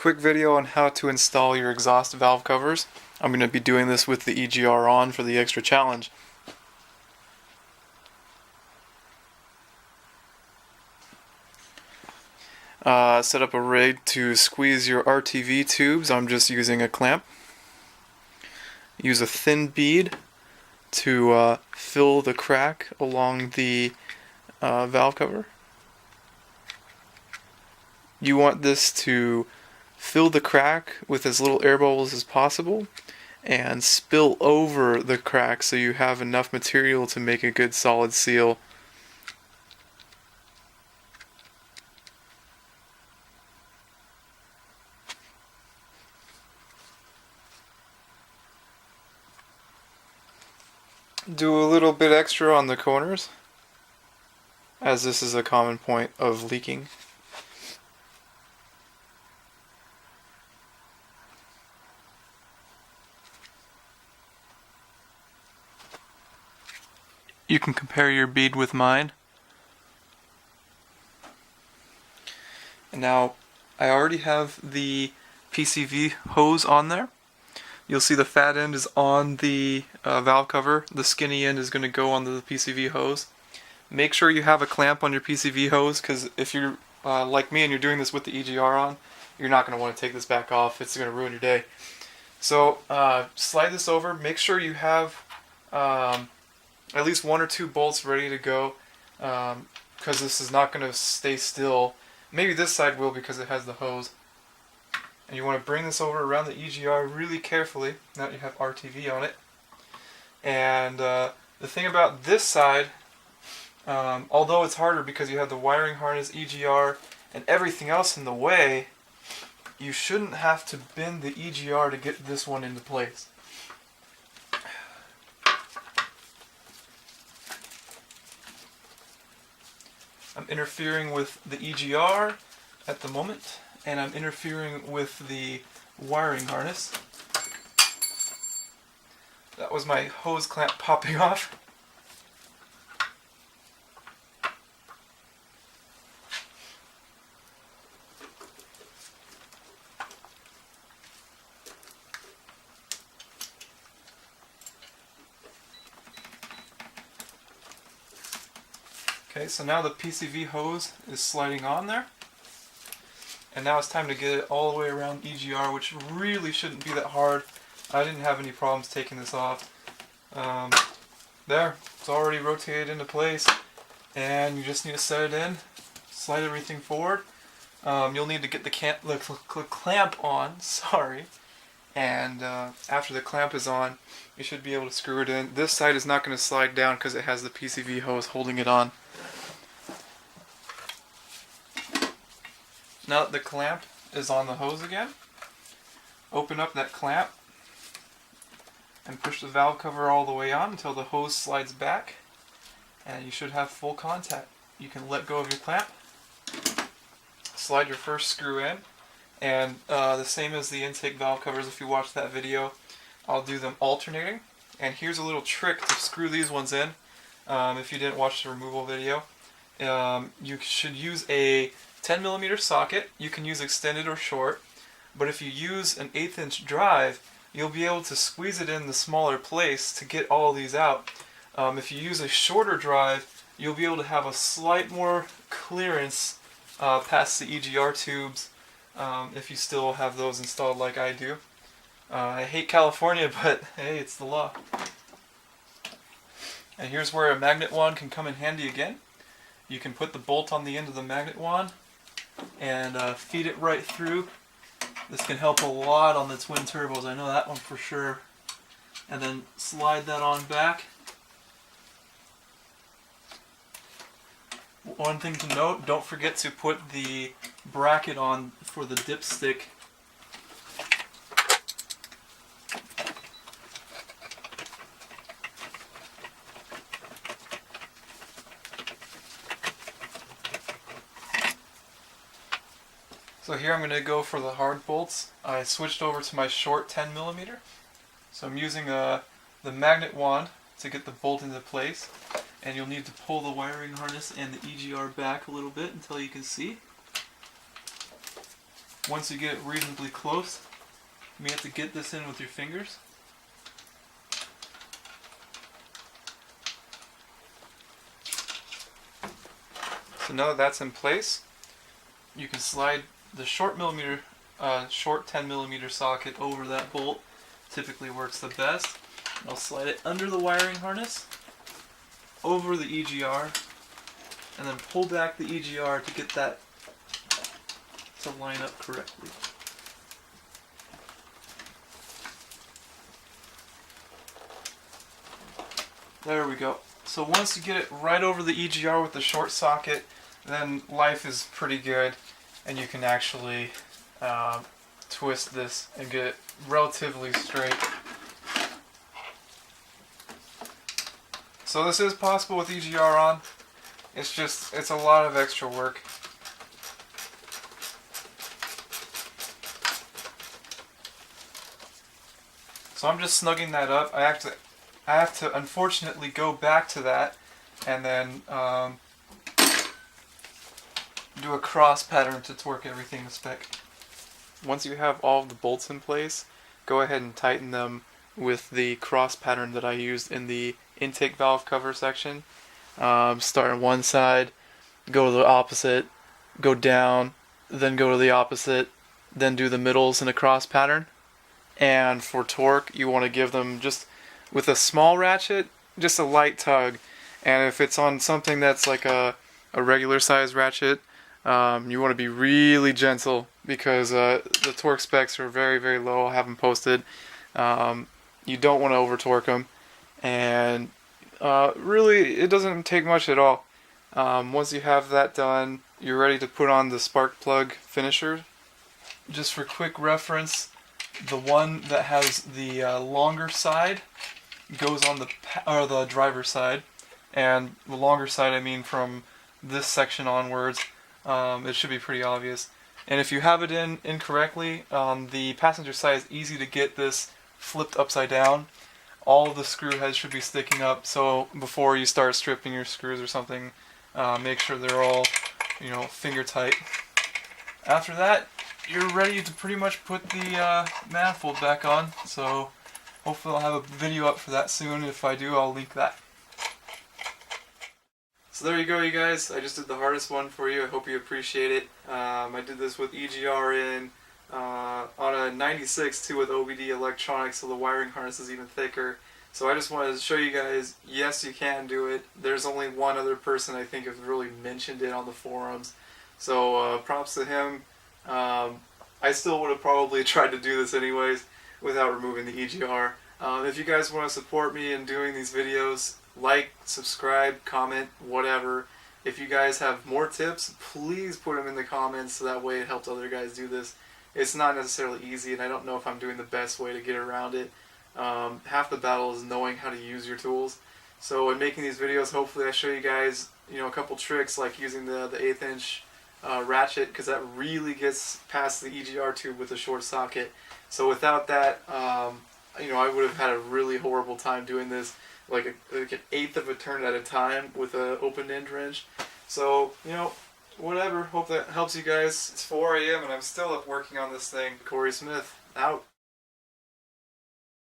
Quick video on how to install your exhaust valve covers. I'm going to be doing this with the EGR on for the extra challenge. Set up a rig to squeeze your RTV tubes. I'm just using a clamp. Use a thin bead to fill the crack along the valve cover. You want this to fill the crack with as little air bubbles as possible and spill over the crack so you have enough material to make a good solid seal. Do a little bit extra on the corners, as this is a common point of leaking. You can compare your bead with mine. And now, I already have the PCV hose on there. You'll see the fat end is on the valve cover. The skinny end is going to go on the PCV hose. Make sure you have a clamp on your PCV hose, because if you're like me and you're doing this with the EGR on, you're not going to want to take this back off. It's going to ruin your day. So slide this over. Make sure you have at least 1 or 2 bolts ready to go, because this is not going to stay still. Maybe this side will because it has the hose. And you want to bring this over around the EGR really carefully, now that you have RTV on it. And the thing about this side, although it's harder because you have the wiring harness, EGR, and everything else in the way, you shouldn't have to bend the EGR to get this one into place. I'm interfering with the EGR at the moment, and I'm interfering with the wiring harness. That was my hose clamp popping off. Okay, so now the PCV hose is sliding on there. And now it's time to get it all the way around EGR, which really shouldn't be that hard. I didn't have any problems taking this off. There, it's already rotated into place. And you just need to set it in, slide everything forward. You'll need to get the clamp on, sorry. And after the clamp is on, you should be able to screw it in. This side is not going to slide down because it has the PCV hose holding it on. Now that the clamp is on the hose again, open up that clamp and push the valve cover all the way on until the hose slides back, and you should have full contact. You can let go of your clamp, slide your first screw in, and the same as the intake valve covers, if you watch that video, I'll do them alternating. And here's a little trick to screw these ones in. If you didn't watch the removal video, you should use a 10mm socket. You can use extended or short, but if you use an 1/8 inch drive, you'll be able to squeeze it in the smaller place to get all these out. If you use a shorter drive, you'll be able to have a slight more clearance past the EGR tubes, if you still have those installed like I do. I hate California, but hey, it's the law. And here's where a magnet wand can come in handy again. You can put the bolt on the end of the magnet wand and feed it right through. This can help a lot on the twin turbos, I know that one for sure. And then slide that on back. One thing to note, don't forget to put the bracket on for the dipstick. So here I'm going to go for the hard bolts. I switched over to my short 10mm. So I'm using the magnet wand to get the bolt into place. And you'll need to pull the wiring harness and the EGR back a little bit until you can see. Once you get reasonably close, you may have to get this in with your fingers. So now that that's in place, you can slide the short 10 millimeter socket over that bolt. Typically works the best. I'll slide it under the wiring harness, over the EGR, and then pull back the EGR to get that to line up correctly. There we go. So once you get it right over the EGR with the short socket, then life is pretty good, and you can actually twist this and get it relatively straight. So this is possible with EGR on. It's a lot of extra work. So I'm just snugging that up. I have to unfortunately go back to that and then do a cross pattern to torque everything to spec. Once you have all of the bolts in place, go ahead and tighten them with the cross pattern that I used in the intake valve cover section. Start on one side, go to the opposite, go down, then go to the opposite, then do the middles in a cross pattern. And for torque, you want to give them just with a small ratchet, just a light tug. And if it's on something that's like a regular size ratchet, you want to be really gentle because the torque specs are very, very low. I have them posted. You don't want to over torque them, and really it doesn't take much at all. Once you have that done, you're ready to put on the spark plug finisher. Just for quick reference, the one that has the longer side goes on the driver's side, and the longer side I mean from this section onwards. It should be pretty obvious. And if you have it in incorrectly, the passenger side is easy to get this flipped upside down. All of the screw heads should be sticking up, so before you start stripping your screws or something, make sure they're all, finger tight. After that, you're ready to pretty much put the manifold back on. So hopefully I'll have a video up for that soon. If I do, I'll link that. So there you go, you guys. I just did the hardest one for you. I hope you appreciate it. I did this with EGR in on a 96 too with OBD electronics, so the wiring harness is even thicker. So I just wanted to show you guys, yes, you can do it. There's only one other person I think have really mentioned it on the forums. So props to him. I still would have probably tried to do this anyways without removing the EGR. If you guys want to support me in doing these videos, like, subscribe, comment, whatever. If you guys have more tips, please put them in the comments so that way it helps other guys do this. It's not necessarily easy, and I don't know if I'm doing the best way to get around it. Half the battle is knowing how to use your tools. So in making these videos, hopefully I show you guys, a couple tricks like using the 1/8 inch ratchet, because that really gets past the EGR tube with a short socket. So without that, I would have had a really horrible time doing this, like an eighth of a turn at a time with an open end wrench. So, whatever. Hope that helps you guys. It's 4 a.m. and I'm still up working on this thing. Corey Smith, out.